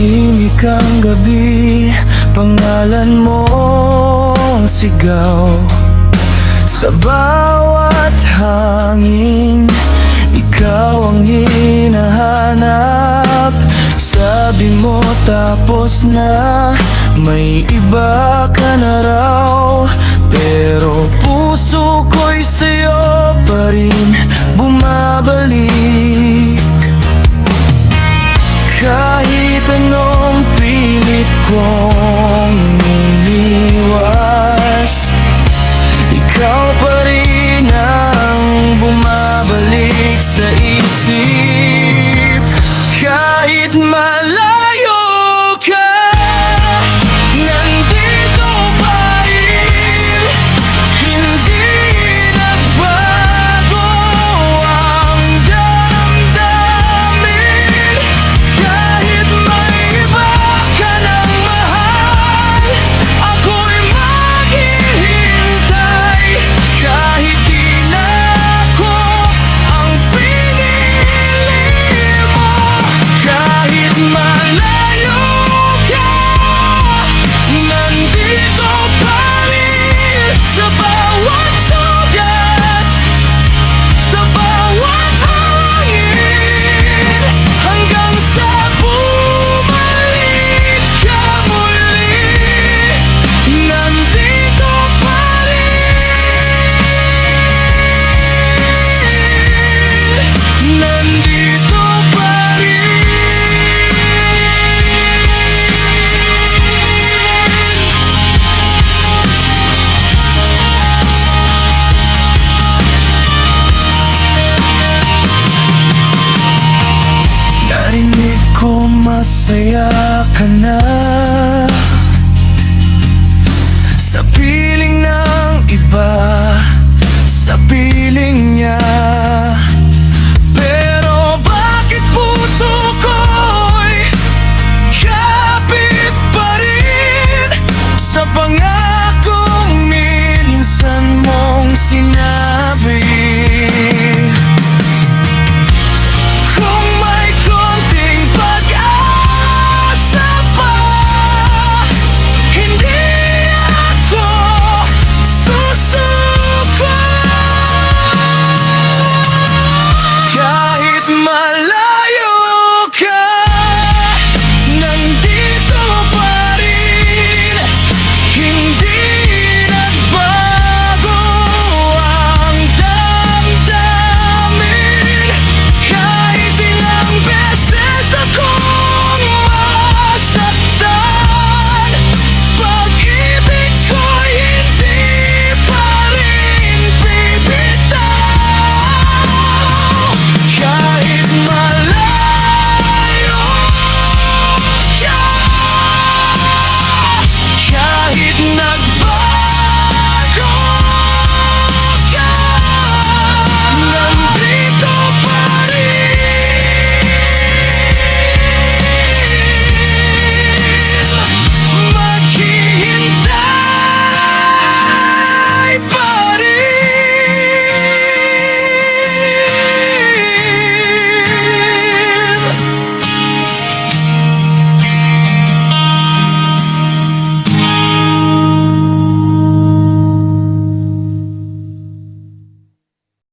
Tahimik ang gabi, pangalan mong sigaw. Sa bawat hangin, ikaw ang hinahanap. Sabi mo tapos na, may iba ka na raw. Pero puso ko'y sa'yo pa rin bumabalik. Kahit anong pilit kong umiwas, ikaw pa rin ang bumabalik sa isip. Kahit malayo ka, nandito pa rin. Hindi nagbago ang damdamin. Kahit may iba ka ng mahal, ako'y maghihintay. Kahit di na ako ang pinili mo, kahit malayo ka, nandito pa rin. Sa bawat sugat, sa bawat hangin, hanggang sa bumalik ka muli, nandito pa rin. Nandito pa rin. Narinig ko masaya ka na,